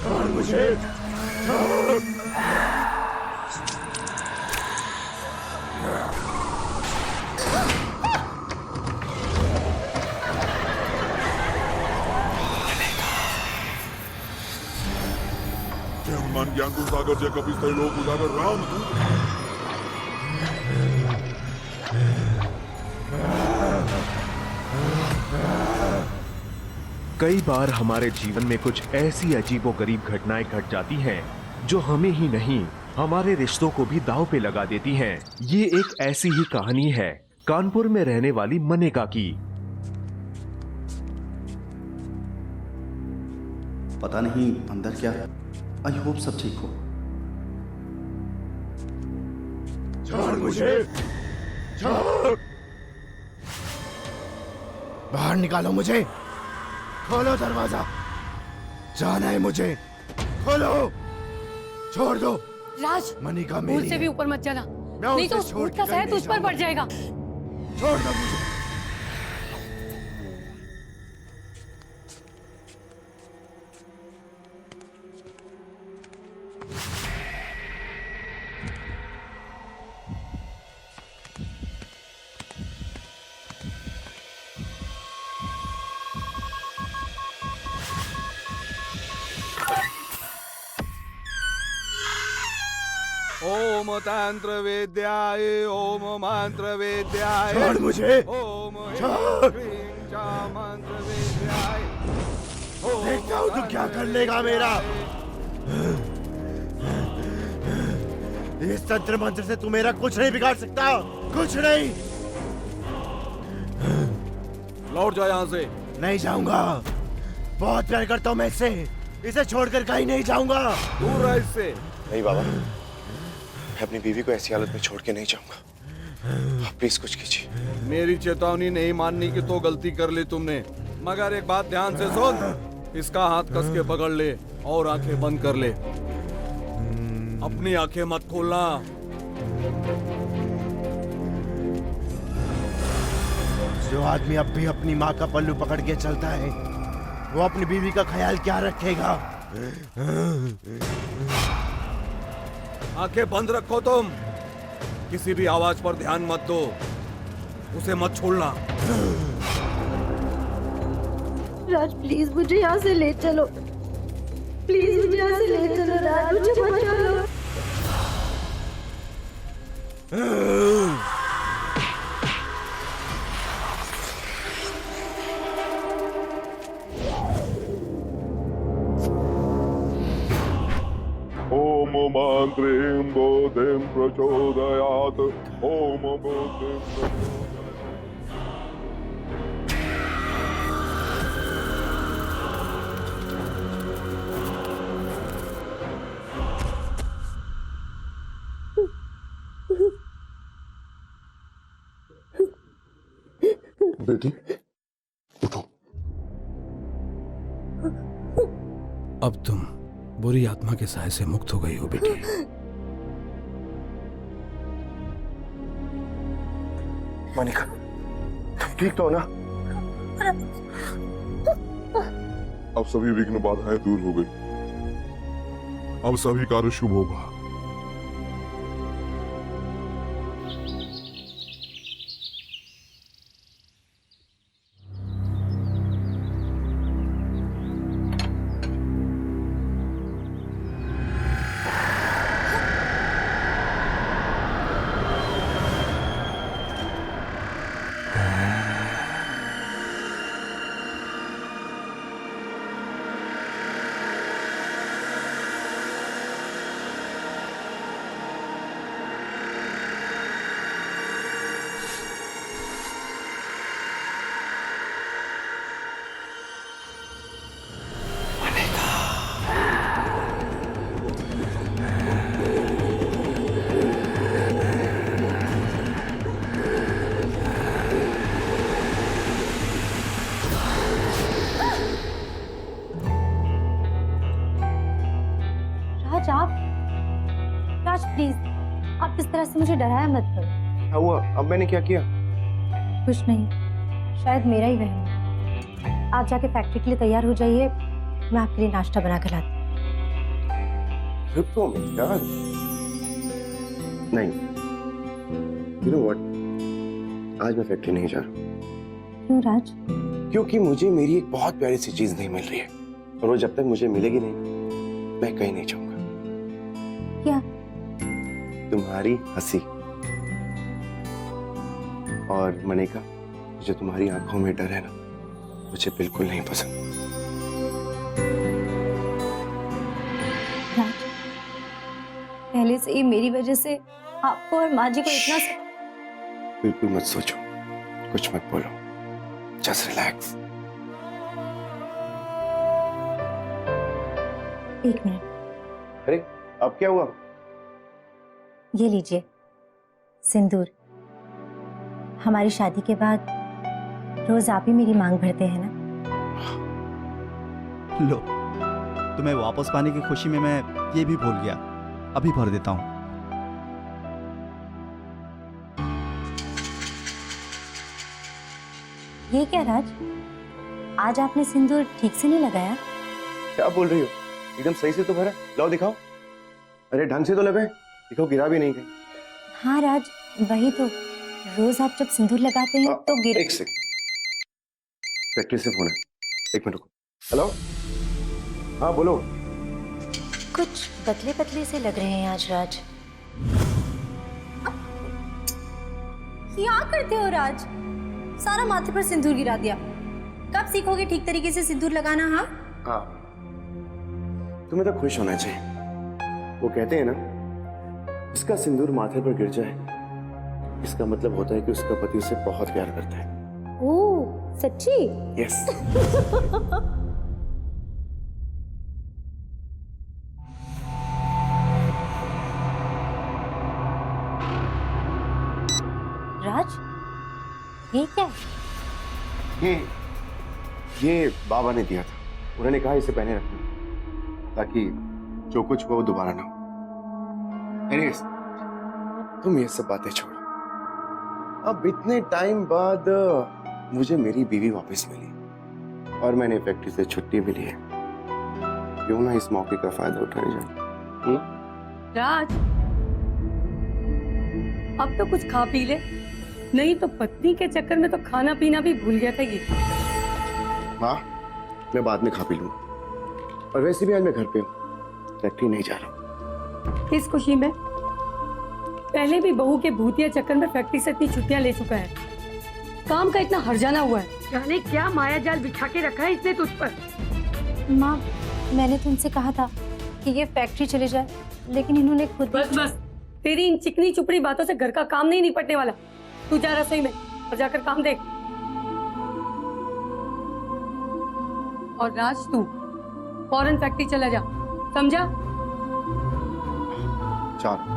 छोड़ मुझे, छोड़। Teman Gyanggu Sagar Jacob is Tailo Kudagar Ram. कई बार हमारे जीवन में कुछ ऐसी अजीबोगरीब घटनाएं घट जाती हैं जो हमें ही नहीं हमारे रिश्तों को भी दांव पे लगा देती हैं। ये एक ऐसी ही कहानी है कानपुर में रहने वाली मनिका की। पता नहीं अंदर क्या है। आई होप सब ठीक हो। छोड़ मुझे, छोड़। बाहर निकालो मुझे, खोलो दरवाजा, जाना है मुझे, खोलो। छोड़ दो राज, मनिका भूल मेरी से भी ऊपर मत जाना, मैं नहीं तो उसे छोड़ भूत का के शहर कहीं तुझ पर पड़ जाएगा। छोड़ दो मुझे। ओम तंत्र विद्याय ओम मंत्र विद्याय छोड़ मुझे, ओम छोड़। ह्रीं चा मंत्र विद्याय। देखता हूँ तू क्या कर लेगा मेरा। इस तंत्र मंत्र से तू मेरा कुछ नहीं बिगाड़ सकता, कुछ नहीं। लौट जा यहाँ से। नहीं जाऊंगा, बहुत प्यार करता हूँ मैं इससे, इसे छोड़कर कहीं नहीं जाऊंगा। दूर रह इससे। नहीं बाबा, मैं अपनी बीवी को ऐसी हालत में छोड़ के नहीं जाऊंगा। आप प्लीज कुछ कीजिए। मेरी चेतावनी नहीं माननी की तो गलती कर ली तुमने, मगर एक बात ध्यान से सुन। इसका हाथ कस के पकड़ ले और आंखें बंद कर ले। अपनी आंखें मत खोलना। जो आदमी अब भी अपनी माँ का पल्लू पकड़ के चलता है, वो अपनी बीवी का ख्याल क्या रखेगा। आंखें बंद रखो तुम। किसी भी आवाज पर ध्यान मत दो, उसे मत छोड़ना। राज प्लीज मुझे यहाँ से ले चलो, प्लीज मुझे यहाँ से ले चलो राज, मुझे बचा लो। ओम मंत्रीं बोधिं प्रचोदयात्। ओम बोधिं बेटी उठो। अब तुम बुरी आत्मा के साए से मुक्त हो गई हो बेटी। मनिका, तुम ठीक तो हो ना? अब सभी विघ्न बाधाएं दूर हो गई, अब सभी कार्य शुभ होगा। राज प्लीज, आप इस तरह से मुझे डराया मत करो। क्या हुआ? अब मैंने क्या किया? कुछ नहीं, शायद मेरा ही वहम है। आप जाके फैक्ट्री के लिए तैयार हो जाइए, मैं आपके लिए नाश्ता बना कर लाती हूँ। रुको मैं यार, नहीं, यू नो व्हाट, आज मैं फैक्ट्री नहीं जा रहा क्यों राज? क्योंकि मुझे मेरी एक बहुत प्यारी सी चीज नहीं मिल रही है, और वो जब तक मुझे मिलेगी नहीं मैं कहीं नहीं जाऊंगा। क्या? तुम्हारी हंसी और मनिका, जो तुम्हारी आंखों में डर है ना, मुझे बिल्कुल नहीं पसंद। राज, पहले से ही मेरी वजह से आपको और माँ जी को इतना बिल्कुल मत सोचो, कुछ मत बोलो, जस्ट रिलैक्स। एक मिनट, अरे अब क्या हुआ? ये लीजिए सिंदूर। हमारी शादी के बाद रोज आप ही मेरी मांग भरते हैं ना। लो, तुम्हें वापस पाने की खुशी में मैं ये भी भूल गया, अभी भर देता हूँ। ये क्या राज, आज आपने सिंदूर ठीक से नहीं लगाया? क्या बोल रही हो? एकदम सही से तो भरा, लाओ दिखाओ। अरे ढंग से तो लगाए, दिखाओ, गिरा भी नहीं कहीं। हाँ राज, वही तो, रोज आप जब सिंदूर लगाते हैं तो गिर। एक सेकंड, फैक्ट्री से फोन है, एक मिनट रुको। हेलो, हाँ बोलो। कुछ पतले पतले से लग रहे हैं आज राज। क्या करते हो राज? सारा माथे पर सिंदूर गिरा दिया। कब सीखोगे ठीक तरीके से सिंदूर लगाना? हाँ हाँ, तुम्हें तो खुश होना चाहिए। वो कहते हैं ना, इसका सिंदूर माथे पर गिर जाए, इसका मतलब होता है कि उसका पति उसे बहुत प्यार करता है। ओह सच्ची? यस। राज, ये क्या है? ये बाबा ने दिया था, उन्होंने कहा इसे पहने रखना ताकि जो कुछ हुआ वो दोबारा ना हो। Anyways, तुम ये सब बातें छोड़ो। अब इतने टाइम बाद मुझे मेरी बीवी वापस मिली और मैंने फैक्ट्री से छुट्टी भी ली है। क्यों ना इस मौके का फायदा उठाया जाए? राज, अब तो कुछ खा पी ले, नहीं तो पत्नी के चक्कर में तो खाना पीना भी भूल गया था ये। हाँ, मैं बाद में खा पी लूंगा, और वैसे भी आज मैं घर पे हूँ, फैक्ट्री नहीं जा रहा। इस खुशी में पहले भी बहू के भूतिया चक्कर में फैक्ट्री से इतनी छुट्टियां ले चुका है, काम का इतना हर्जाना हुआ है। जाने क्या माया जाल बिछा के रखा है इसने तुझ पर। माँ, मैंने तुमसे कहा था कि ये फैक्ट्री चले जाए, लेकिन इन्होंने खुद। बस बस, तेरी इन चिकनी चुपड़ी बातों से घर का काम नहीं निपटने वाला। तू जा रसोई में और जाकर काम देख। और राज, तू फौरन फैक्ट्री चला जा, समझा? चल।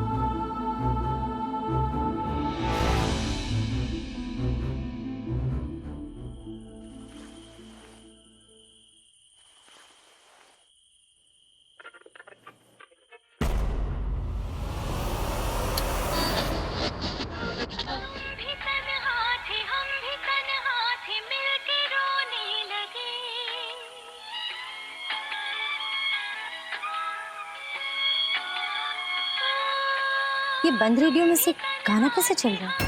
ये बंद रेडियो में से गाना कैसे चल रहा है?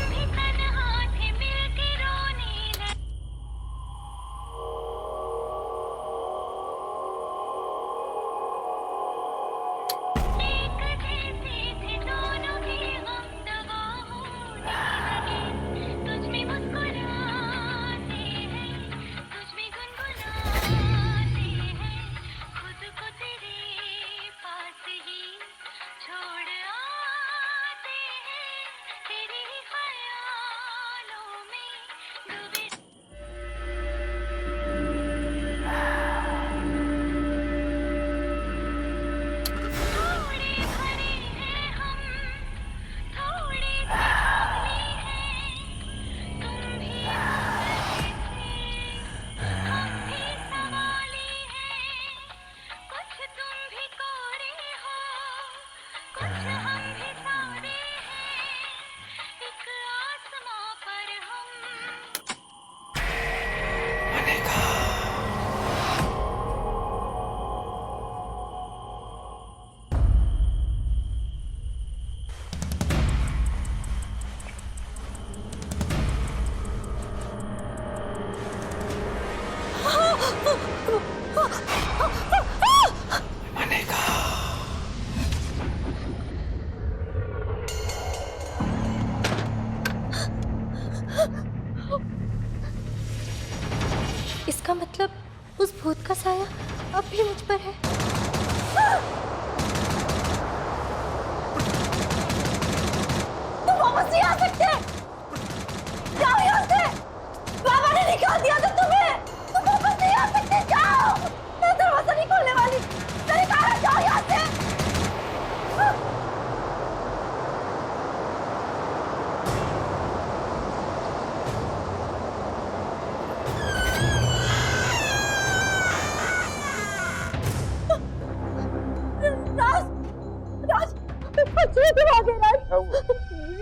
चीख रहा है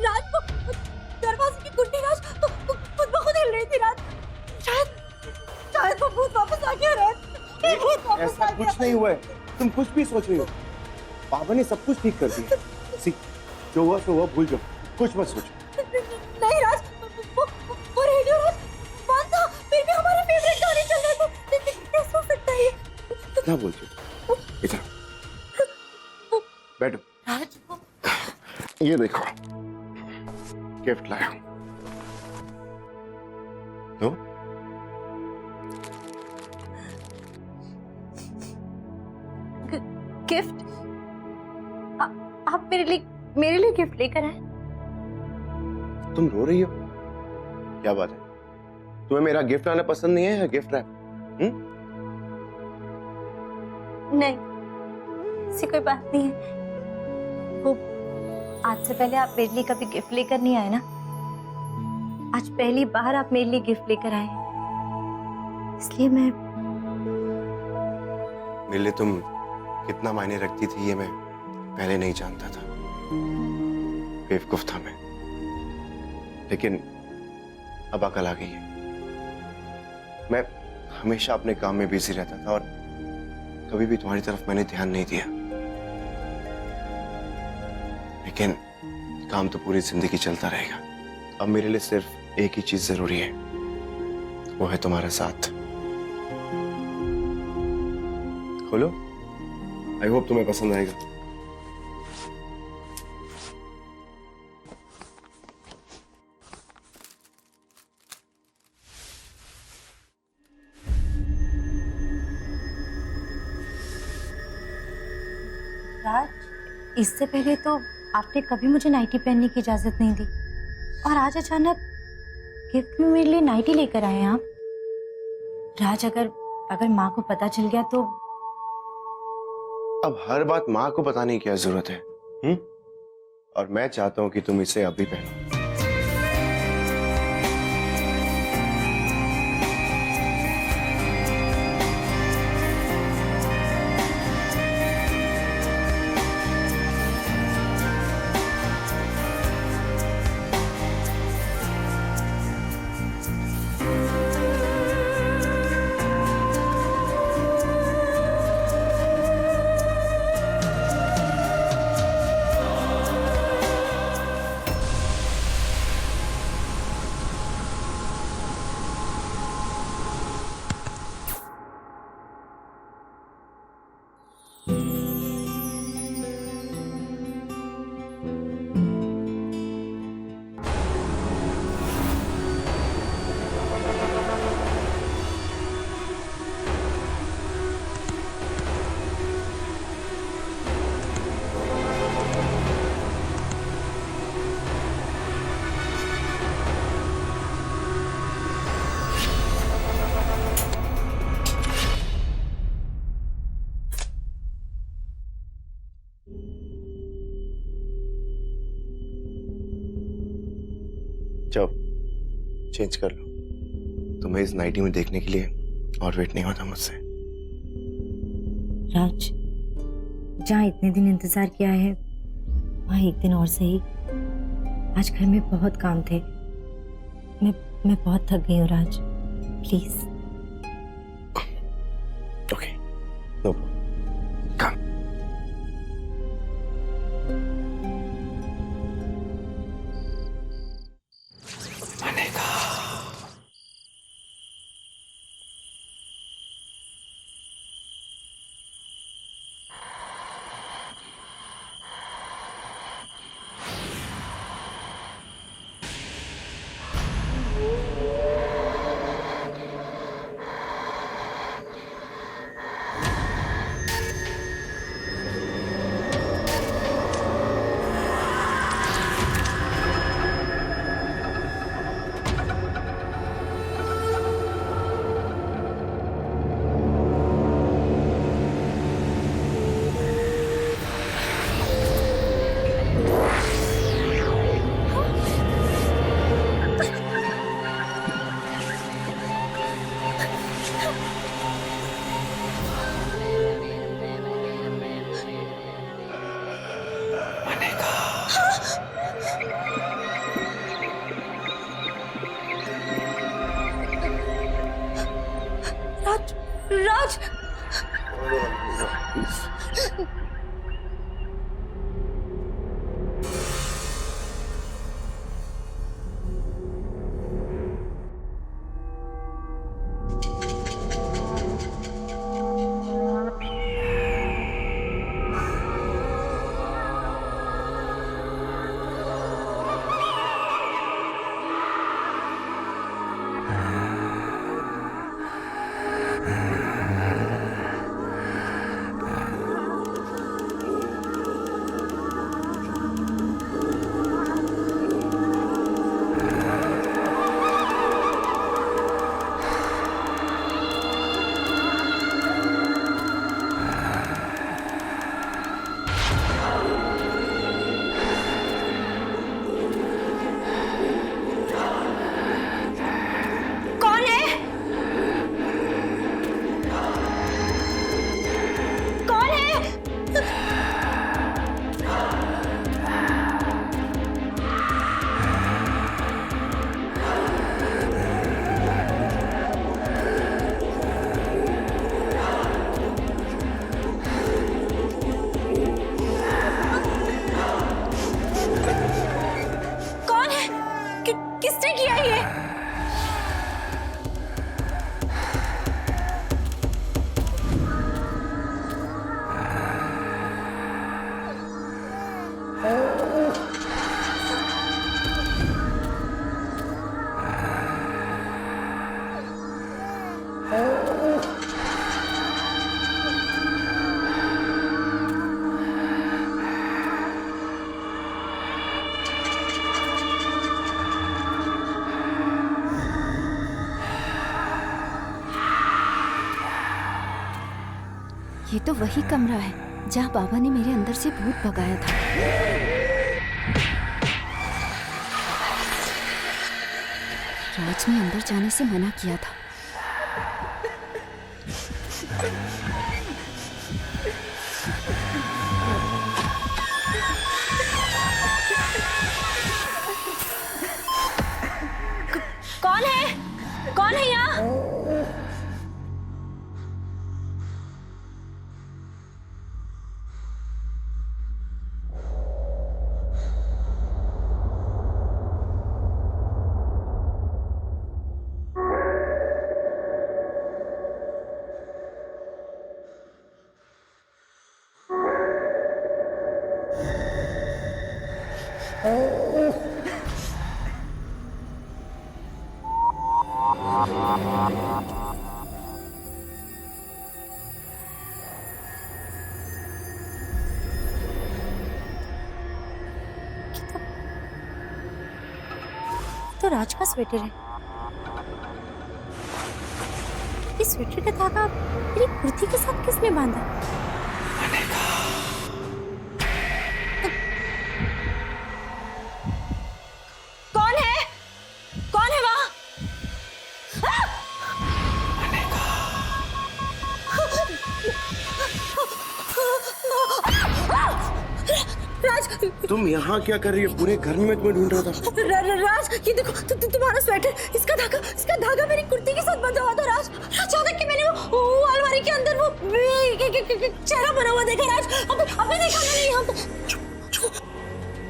राज को दरवाजे की कुंडी राज खुद ब खुद हिल रही थी राज। शायद वो भूत वापस आ गया राज। भूत वापस ऐसा आ गया। कुछ नहीं हुआ है, तुम कुछ भी सोच रही हो। बाबा ने सब कुछ ठीक कर दिया। सी, जो हुआ सो हुआ, भूल जाओ, कुछ मत सोचो। नहीं राज, वो रेडियो राज बंद था, फिर भी हमारे फेवरेट गाने चल रहे थे। कैसे हो सकता है ये? कितना बोलते हो? इधर बैठो। राज ये देखो, गिफ्ट लाया हूं। लो। गिफ्ट? आप मेरे लिए गिफ्ट लेकर आए? तुम रो रही हो? क्या बात है? तुम्हें मेरा गिफ्ट लाना पसंद नहीं है या गिफ्ट रैप? नहीं, ऐसी कोई बात नहीं है। वो आज से पहले आप मेरे लिए कभी गिफ्ट लेकर नहीं आए ना। आज पहली बार आप मेरे लिए गिफ्ट लेकर आए, इसलिए मैं मेरे लिए तुम कितना मायने रखती थी ये मैं पहले नहीं जानता था। बेवकूफ था मैं, लेकिन अब अकल आ गई है। मैं हमेशा अपने काम में बिजी रहता था और कभी भी तुम्हारी तरफ मैंने ध्यान नहीं दिया। लेकिन काम तो पूरी जिंदगी चलता रहेगा। अब मेरे लिए सिर्फ एक ही चीज जरूरी है, वो है तुम्हारा साथ। खोलो, आई होप तुम्हें पसंद आएगा। राज, इससे पहले तो आपने कभी मुझे नाइटी पहनने की इजाजत नहीं दी, और आज अचानक गिफ्ट में मेरे लिए नाइटी लेकर आए हैं आप। राज, अगर माँ को पता चल गया तो? अब हर बात माँ को बताने की क्या जरूरत है? और मैं चाहता हूं कि तुम इसे अभी पहनो। जाओ, चेंज कर लो। तुम्हें इस नाइटी में देखने के लिए और वेट नहीं होता मुझसे। राज, जहाँ इतने दिन इंतजार किया है वहाँ एक दिन और सही। आज घर में बहुत काम थे, मैं बहुत थक गई हूँ राज, प्लीज। ओके, नो कम। राज किसने किया ये? ये तो वही कमरा है जहाँ बाबा ने मेरे अंदर से भूत भगाया था। राज ने अंदर जाने से मना किया था। कौन है? कौन है यहाँ? तो राज का स्वेटर है। इस स्वेटर का धागा मेरी कुर्ती के साथ किसने बांधा? कौन है? कौन है वहां? राज, तुम यहाँ क्या कर रही हो? पूरे घर में मैं तुम्हें ढूंढ रहा था। राज, ये देखो तुम्हारा स्वेटर, इसका धागा मेरी कुर्ती के साथ बंधा हुआ था। राज, अचानक कि मैंने वो अलमारी के अंदर वो चेहरा बना हुआ देखा। राज, अभी देखा मैंने यहाँ पे।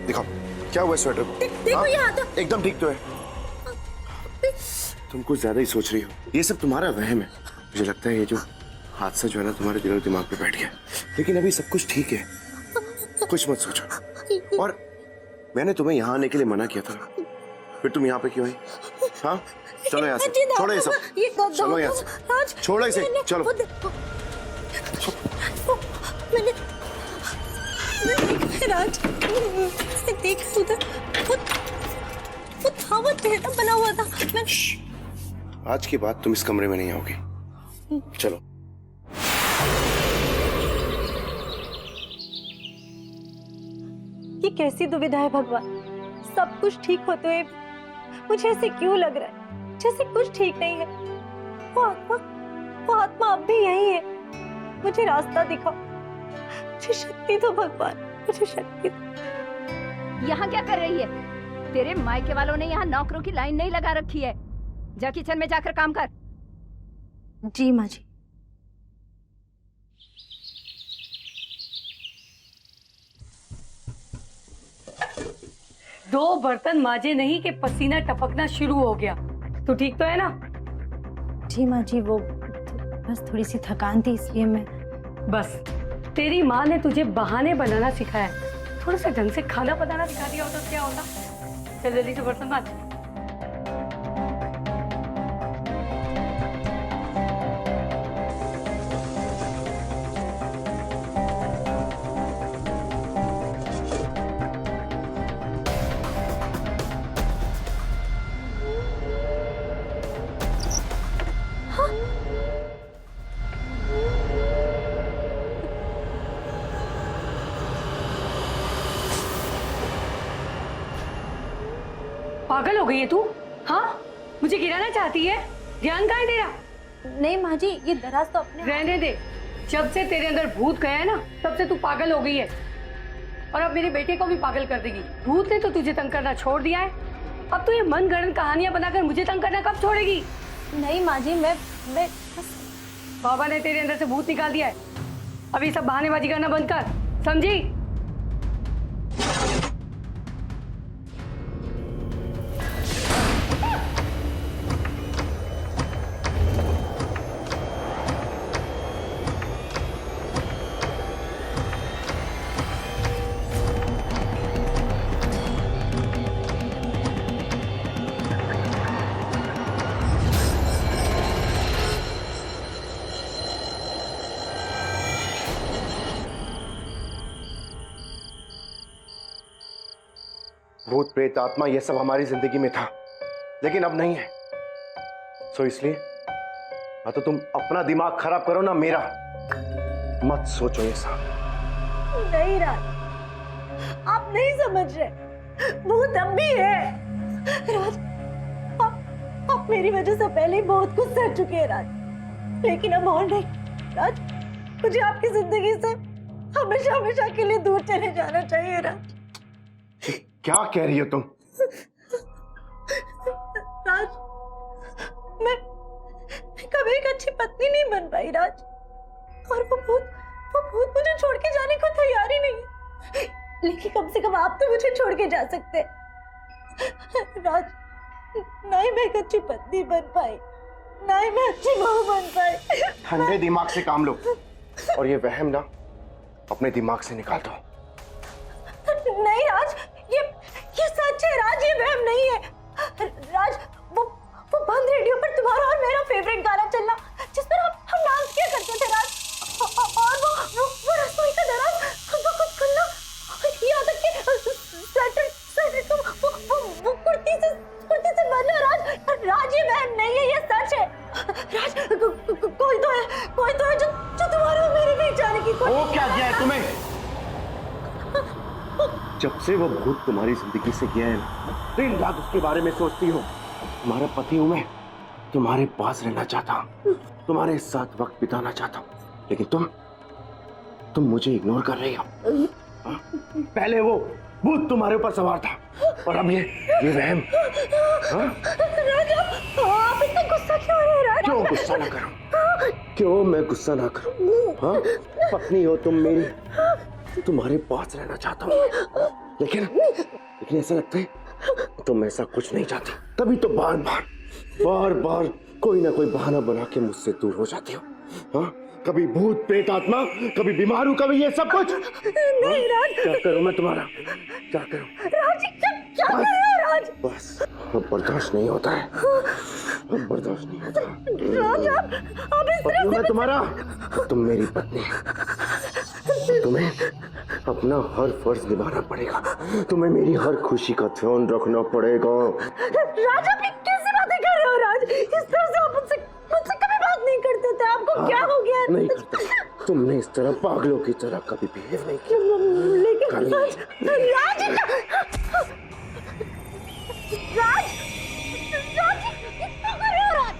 दिखाओ क्या हुआ स्वेटर को? देखो यहाँ तो एकदम ठीक तो है। तुम कुछ ज्यादा ही सोच रही हो। ये सब तुम्हारा वहम है। मुझे लगता है ये जो हादसा जो है ना तुम्हारे दिल और दिमाग पे बैठ गया। लेकिन अभी सब कुछ ठीक है, कुछ मत सोचो। और मैंने तुम्हें यहाँ आने के लिए मना किया था, फिर तुम यहाँ पे क्यों आई? हाँ, चलो यहाँ से, छोड़ो ये सब, चलो यहाँ से, छोड़ो इसे, चलो। मैंने देखा राज, मैंने देखा उधर वो था, वो चेहरा बना हुआ था। आज के बाद तुम इस कमरे में नहीं आओगी, चलो। ये कैसी दुविधा है भगवान, सब कुछ ठीक होते हुए मुझे ऐसे क्यों लग रहा है जैसे कुछ ठीक नहीं है। वो आत्मा अब भी यही है। मुझे रास्ता दिखाओ, मुझे शक्ति दो भगवान, मुझे शक्ति दो। यहाँ क्या कर रही है? तेरे मायके वालों ने यहाँ नौकरों की लाइन नहीं लगा रखी है। जा किचन में जाकर काम कर। जी माँ जी, 2 बर्तन माजे नहीं कि पसीना टपकना शुरू हो गया। तू ठीक तो है ना? जी माँ जी, वो बस थोड़ी सी थकान थी इसलिए मैं। बस तेरी माँ ने तुझे बहाने बनाना सिखाया है। थोड़ा सा ढंग से खाना बनाना सिखा दिया होता तो क्या होता। चल जल्दी से बर्तन माज। पागल हो गई है तू? हाँ, मुझे गिराना चाहती है? ध्यान कहाँ है तेरा? नहीं माँ जी, ये दराज तो अपने रहने दे। जब से तेरे अंदर भूत गया है ना, तब से तू पागल हो गई है और अब मेरे बेटे को भी पागल कर देगी। भूत ने तो तुझे तंग करना छोड़ दिया है, अब तो ये मनगढ़ंत कहानियां बनाकर मुझे तंग करना कब छोड़ेगी? नहीं माँ जी, मैं बाबा ने तेरे अंदर से भूत निकाल दिया है। अभी सब बहानेबाजी करना बंद कर, समझी? भूत प्रेत आत्मा ये सब हमारी जिंदगी में था, लेकिन अब नहीं है। सो इसलिए या तो तुम अपना दिमाग खराब करो ना मेरा। मत सोचो ये सब। नहीं राज, आप नहीं समझ रहे। भूत अब भी है। राज, आप मेरी वजह से पहले ही बहुत कुछ सह चुके हैं राज, लेकिन अब और नहीं। राज, मुझे आपकी जिंदगी से हमेशा हमेशा के लिए दूर चले जाना चाहिए राज। क्या कह रही हो तुम? राज, मैं कभी एक अच्छी पत्नी नहीं बन पाई राज, और वो भूत मुझे छोड़ के जाने को तैयार ही नहीं है। लेकिन कम से कम आप तो मुझे छोड़ के जा सकते राज। ना ही मैं एक अच्छी पत्नी बन पाई, ना ही मैं अच्छी बहू बन पाई। ठंडे दिमाग से काम लो और ये वहम ना अपने दिमाग से निकाल दो। नहीं राज, ये सच है राज, ये वहम नहीं है। राज, वो बंद रेडियो पर तुम्हारा और मेरा फेवरेट गाना चलना, जिस पर हम डांस किया करते थे राज, और वो रसोई का दराज कुछ खुलना, यहाँ तक कि स्वेटर वो कुर्ती से बंधना राज, ये वहम नहीं है, ये सच है। राज, कोई तो है जो तुम्हारे और मेरे बीच आने की कोशिश। वो क्या किया है तुम्हें? जब से वो भूत तुम्हारी जिंदगी से गया है ना, दिन रात उसके बारे में सोचती हो। तुम्हारा पति हूं मैं, तुम्हारे पास रहना चाहता हूं, तुम्हारे साथ वक्त बिताना चाहता हूं, लेकिन तुम मुझे इग्नोर कर रही हो। पहले वो भूत तुम्हारे ऊपर सवार था और अब ये वहम। आप इतना गुस्सा क्यों हो रहे हैं? क्यों गुस्सा ना करूं? क्यों मैं गुस्सा ना करूं? हाँ, पत्नी हो तुम मेरी, तुम्हारे पास रहना चाहता हूँ, लेकिन ऐसा लगता है तुम ऐसा कुछ नहीं चाहती, तभी तो बार बार कोई ना कोई बहाना बना के मुझसे दूर हो जाती हो। हाँ, कभी भूत प्रेत आत्मा, कभी बीमार हूँ, कभी ये सब कुछ। नहीं राज, क्या करूँ मैं तुम्हारा? क्या करूँ? राज, क्या कर रहे हो राज? बस अब बर्दाश्त नहीं होता है, अब बर्दाश्त नहीं होता। राज, आप इस तरह से मैं तुम्हारा, तुम मेरी पत्नी, तुम्हें अपना हर फर्ज निभाना पड़ेगा, तुम्हें मेरी हर खुशी का ध्यान रखना पड़ेगा। राज, आप कैसी बातें कर रहे हो राज? इस तरह से आप मुझसे कभी बात नहीं करते थे, आपको क्या हो गया? नहीं करता, तुमने इस तरह पागलों की तरह कभी बिहेव नहीं किया। लेकिन राज, क्या कर रहे हो राज?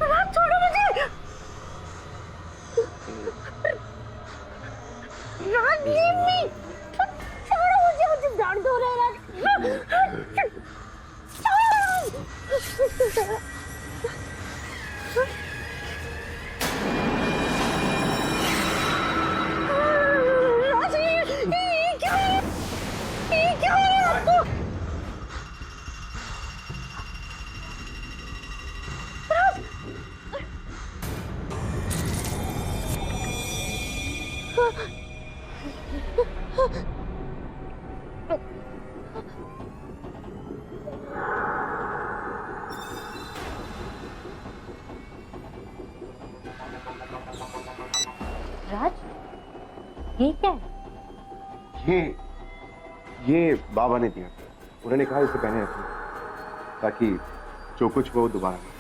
राज, छोड़ो मुझे। राज, leave me। छोड़ो मुझे दर्द हो रहा है राज। राज, ये क्या है? राज, ये क्या है? ये बाबा ने दिया था। उन्होंने कहा इसे पहने रखना ताकि जो कुछ वो दोबारा ना।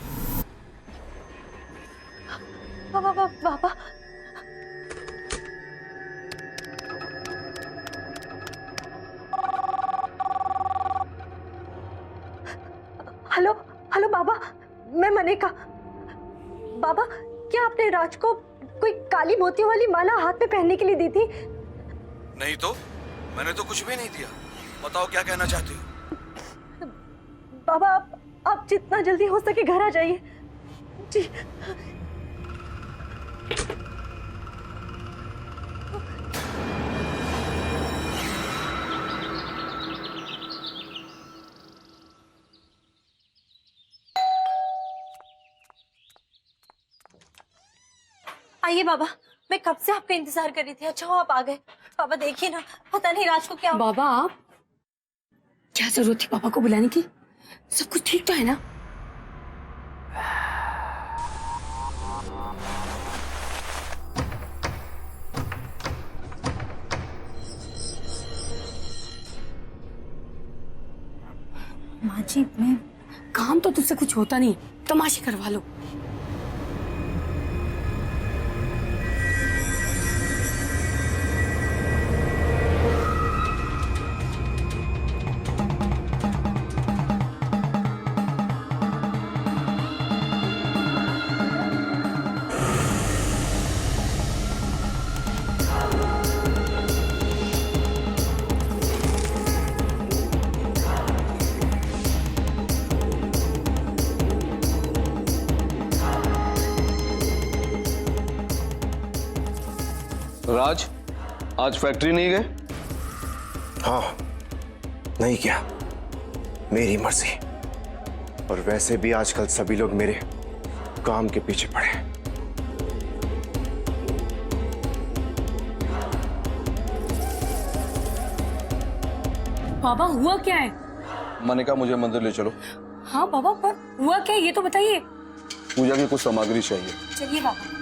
बाबा हेलो हेलो बाबा, मैं मनेका। बाबा, क्या आपने राज को कोई काली मोतियों वाली माला हाथ में पहनने के लिए दी थी? नहीं तो मैंने तो कुछ भी नहीं दिया। बताओ क्या कहना चाहती हो? बाबा, आप जितना जल्दी हो सके घर आ जाइए। जी। आइए बाबा, मैं कब से आपका इंतजार कर रही थी। अच्छा हो आप आ गए। बाबा देखिए ना, पता नहीं राज को क्या हुआ। बाबा, आप क्या जरूरत थी पापा को बुलाने की? सब कुछ ठीक तो है ना? माँ जी, मैं काम तो तुझसे कुछ होता नहीं, तमाशे करवा लो। राज, आज फैक्ट्री नहीं गए? हाँ, नहीं क्या, मेरी मर्जी। और वैसे भी आजकल सभी लोग मेरे काम के पीछे पड़े हैं। बाबा, हुआ क्या है? मनिका, मुझे मंदिर ले चलो। हाँ बाबा, पर हुआ क्या है ये तो बताइए। पूजा की कुछ सामग्री चाहिए। चलिए बाबा।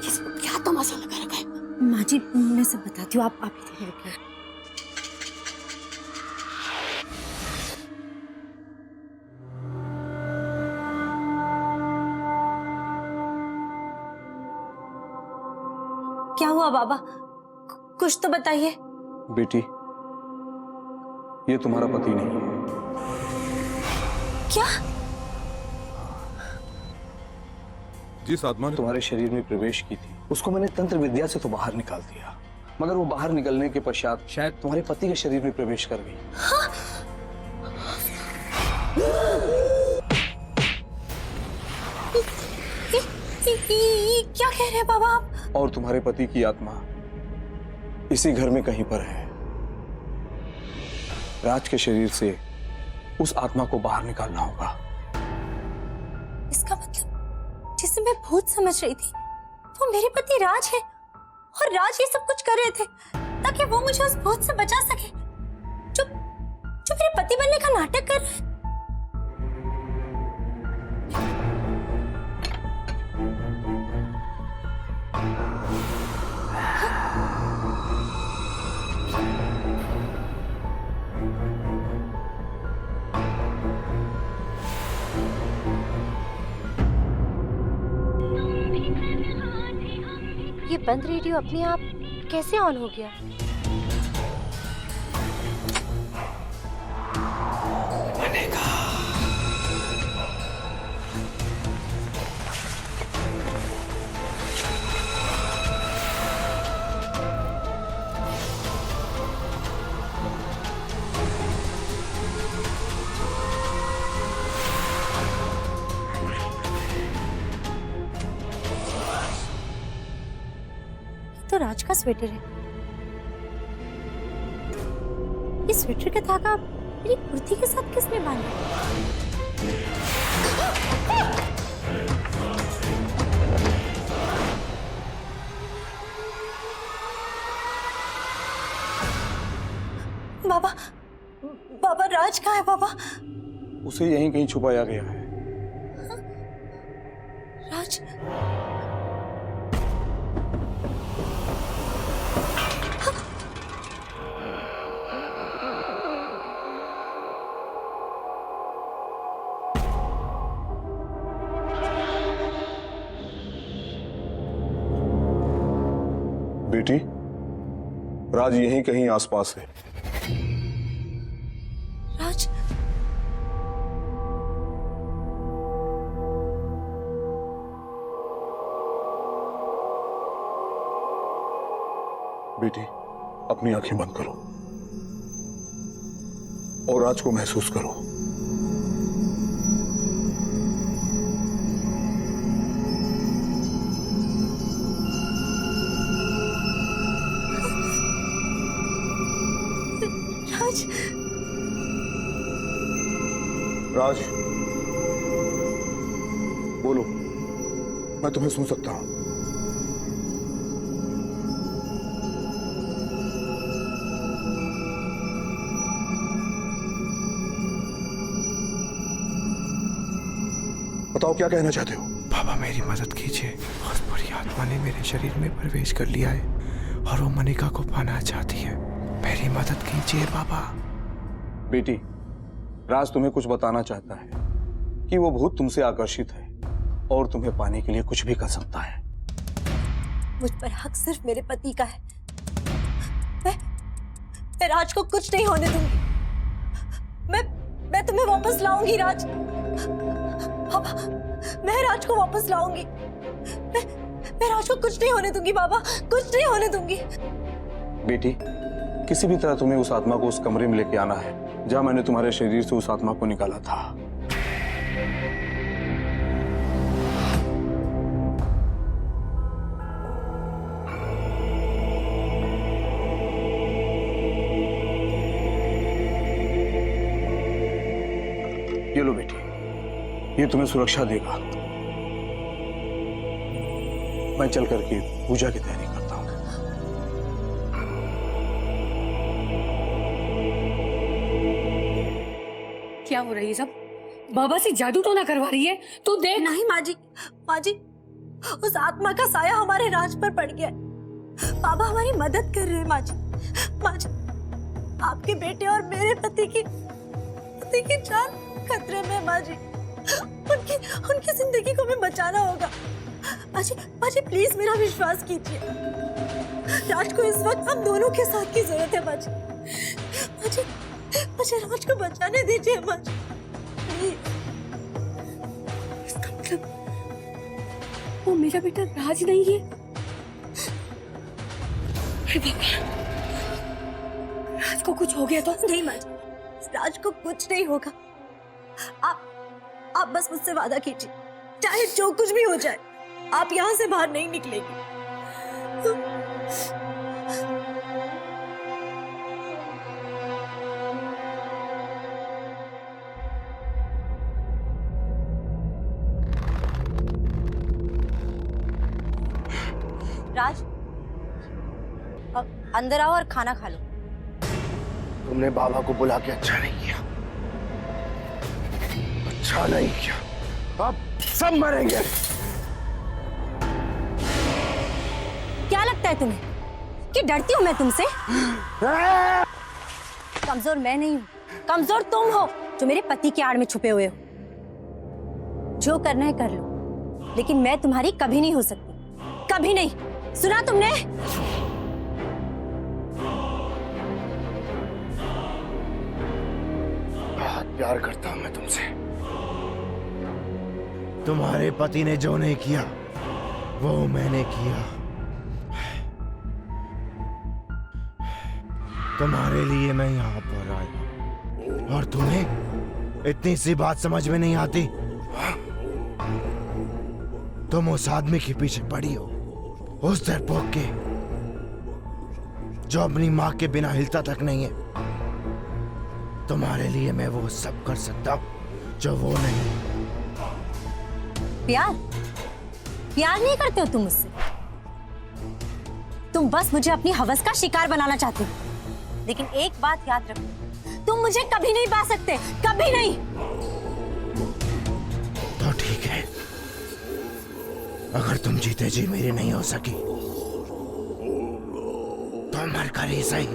ये सब क्या तमाशा लगा रखा है? माँ जी, मैं सब बताती हूँ, आप इधर रुकिए। क्या हुआ बाबा? कुछ तो बताइए। बेटी, ये तुम्हारा पति नहीं है। क्या? जिस आत्मा ने तुम्हारे शरीर में प्रवेश की थी, उसको मैंने तंत्र विद्या से तो बाहर निकाल दिया, मगर वो बाहर निकलने के पश्चात शायद तुम्हारे पति के शरीर में प्रवेश कर गई। ये क्या कह रहे हैं बाबा आप? और तुम्हारे पति की आत्मा इसी घर में कहीं पर है। राज के शरीर से उस आत्मा को बाहर निकालना होगा। इसका मतलब जिसे मैं भूत समझ रही थी, वो मेरे पति राज है, और राज ये सब कुछ कर रहे थे ताकि वो मुझे उस भूत से बचा सके जो जो मेरे पति बनने का नाटक कर रहे हैं। ये बंद रेडियो अपने आप कैसे ऑन हो गया? तो राज का स्वेटर है। ये स्वेटर का धागा मेरी कुर्ती के साथ किसने बांधा? बाबा, बाबा राज कहाँ है बाबा? उसे यहीं कहीं छुपाया गया है। राज, बेटी, राज यहीं कहीं आसपास है। राज, बेटी, अपनी आंखें बंद करो और राज को महसूस करो। राज, राज, बोलो, मैं तुम्हें सुन सकता हूं। बताओ, क्या कहना चाहते हो? बाबा मेरी मदद कीजिए। बहुत बुरी आत्मा ने मेरे शरीर में प्रवेश कर लिया है और वो मनिका को पाना चाहती है। मेरी मदद कीजिए बाबा। बेटी, राज तुम्हें कुछ बताना चाहता है कि वो भूत तुमसे आकर्षित है और तुम्हें पाने के लिए कुछ भी कर सकता है। मुझ पर हक सिर्फ मेरे पति का है। मैं राज को कुछ नहीं होने दूंगी। मैं तुम्हें वापस लाऊंगी राज। बाबा, मैं राज को वापस लाऊंगी। मैं राज को कुछ नहीं होने दूंगी बाबा, कुछ नहीं होने दूंगी। बेटी, किसी भी तरह तुम्हें उस आत्मा को उस कमरे में लेके आना है जहां मैंने तुम्हारे शरीर से उस आत्मा को निकाला था। ये लो बेटी, ये तुम्हें सुरक्षा देगा। मैं चल करके पूजा की तैयारी करता हूं। क्या हो रही है सब? बाबा से जादू टोना करवा रही है? तू देख। नहीं माँ जी, उस आत्मा का साया हमारे राज पर पड़ गया है। बाबा हमारी मदद कर रहे हैं माँ जी। आपके बेटे और मेरे पति की जान खतरे में। माँ जी, उनकी जिंदगी को हमें बचाना होगा। माँ जी प्लीज मेरा विश्वास कीजिए। राज को इस वक्त हम दोनों के साथ की जरूरत है। माँ जी मुझे राज को बचाने दीजिए माँ जी, प्लीज। इसका मतलब वो मेरा बेटा राज नहीं है? अरे बाबा, राज को कुछ हो गया तो? नहीं माँ जी, राज को कुछ नहीं होगा। आप बस मुझसे वादा कीजिए, चाहे जो कुछ भी हो जाए, आप यहाँ से बाहर नहीं निकलेगी। राज, अंदर आओ और खाना खा लो। तुमने बाबा को बुला के अच्छा नहीं किया, अच्छा नहीं किया। अब सब मरेंगे। क्या लगता है तुम्हें कि डरती हूं मैं तुमसे? कमजोर मैं नहीं हूं, कमजोर तुम हो जो मेरे पति की आड़ में छुपे हुए हो। जो करना है कर लो, लेकिन मैं तुम्हारी कभी नहीं हो सकती, कभी नहीं। सुना तुमने? बहुत प्यार करता हूं मैं तुमसे। तुम्हारे पति ने जो नहीं किया वो मैंने किया। तुम्हारे लिए मैं यहाँ पर आया और तुम्हें इतनी सी बात समझ में नहीं आती? तुम उस आदमी के पीछे पड़ी हो, उस डरपोक के जो अपनी माँ के बिना हिलता तक नहीं है। तुम्हारे लिए मैं वो सब कर सकता हूँ जो वो नहीं। प्यार नहीं करते हो तुम मुझसे। तुम बस मुझे अपनी हवस का शिकार बनाना चाहते हो। लेकिन एक बात याद रखो, तुम मुझे कभी नहीं पा सकते, कभी नहीं। तो ठीक है, अगर तुम जीते जी मेरी नहीं हो सकी तो मर कर ही सही।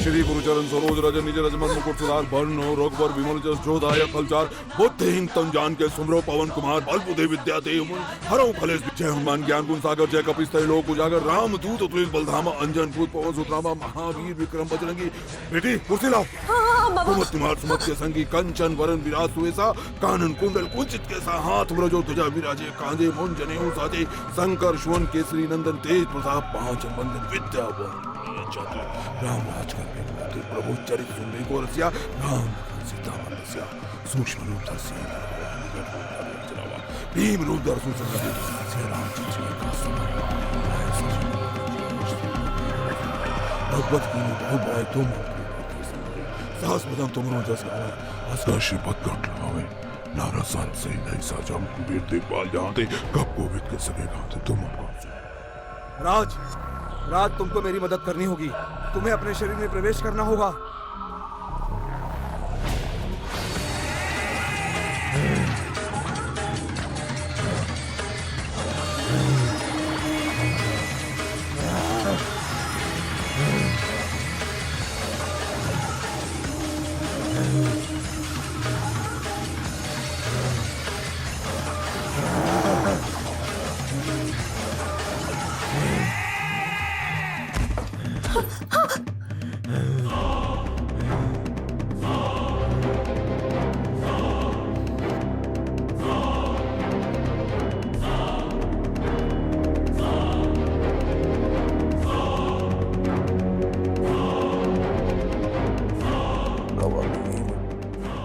श्री गुरुचरण सरोज रज निज रजमन मुकुट सुधार बर्णो रघुवर विमल जस जोदाय कलचार बुद्धिहीन तन जान के सुमरो पवन कुमार बल बुद्धि विद्या ते हरो कलेश जय हनुमान ज्ञान गुण सागर जय कपीस तय लोक उजागर राम दूत अतुलित बलधामा अंजन भूत पवन सुतरामा महावीर विक्रम बजरंगी। बेटी कुर्सी लाओ। कुमत कुमार सुमत के संगी कंचन वरण विराज सुवेसा कानन कुंडल कुंचित केसा हाथ ब्रजो ध्वजा विराजे कांधे मोन जनेऊ साजे शंकर सुवन केसरी नंदन तेज प्रताप पांच बंदन विद्या राम राज कर प्रभु चरित सुनने को रसिया राम सीता मनसिया सूक्ष्म रूप धरसिया भीम रूप धर राम भगवत की बहुत बड़ा तुम साहस बदम तुम जैसे असर श्रीपद घट लगावे नारा सन से नहीं साजा वीर देखभाल जानते कब कोविद के सगे गाते तुम राज, राज तुमको मेरी मदद करनी होगी। तुम्हें अपने शरीर में प्रवेश करना होगा।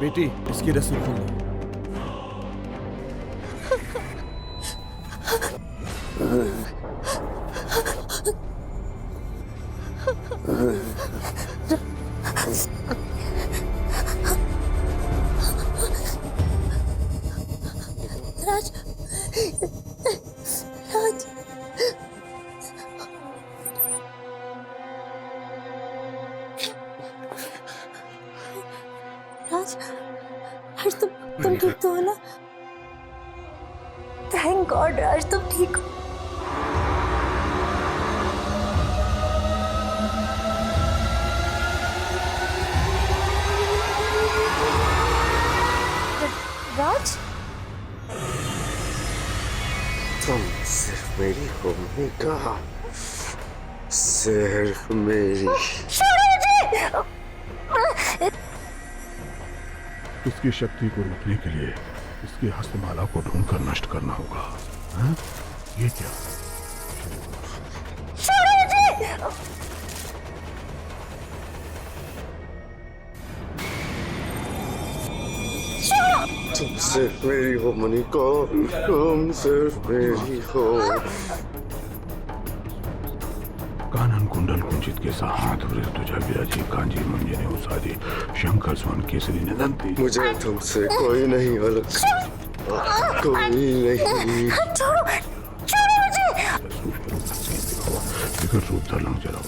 बेटी इसकी रस्सी खोल दो। राज, राज, राज, राज तुम ठीक तो हो ना? थैंक गॉड राज तुम ठीक हो। राज तुम सिर्फ मेरी होने का सिर्फ मेरी उसकी शक्ति को रोकने के लिए इसकी हस्तमाला को ढूंढकर नष्ट करना होगा। हाँ? ये क्या? तुम सिर्फ मेरी हो मनिका, तुम सिर्फ मेरी हो। कानन कुंडल कुंचित के साथ तुझा विराजी कांजी मंजने उसादी शंकर स्वन केसरी निदंती। मुझे तुमसे कोई नहीं अलग, कोई नहीं। फिकर रूप धरना चला।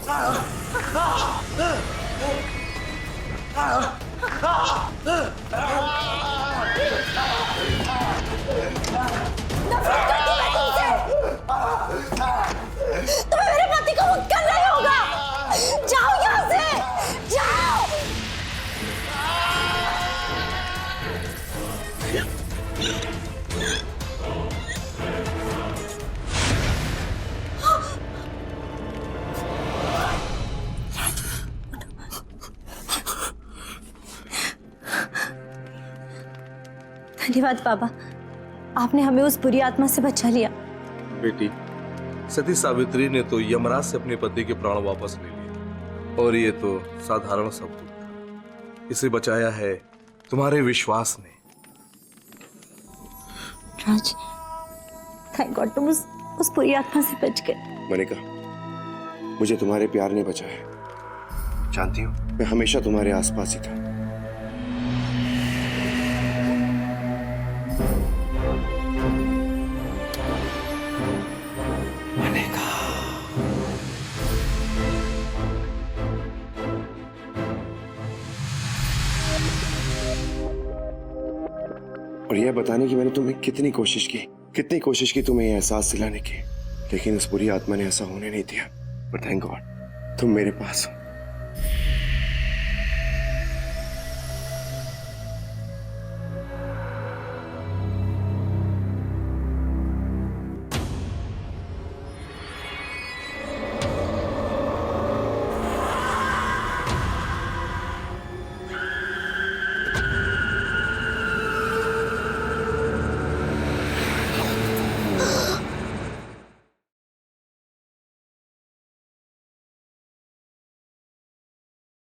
तुम्हें मेरे पति को मुक्त करना ही होगा। जाओ यहाँ से, जाओ। धन्यवाद बाबा, आपने हमें उस बुरी आत्मा से बचा लिया। बेटी, सती सावित्री ने तो यमराज से अपने पति के प्राण वापस ले लिए, और ये तो साधारण शब्द था। इसे बचाया है तुम्हारे विश्वास ने। राज, थैंक गॉड तुम उस बुरी आत्मा से बच गए। मनिका, मुझे तुम्हारे प्यार ने बचाया। जानती हो, मैं हमेशा तुम्हारे आसपास ही था। और यह बताने की मैंने तुम्हें कितनी कोशिश की तुम्हें यह एहसास दिलाने की, लेकिन उस बुरी आत्मा ने ऐसा होने नहीं दिया। पर थैंक गॉड तुम मेरे पास हो।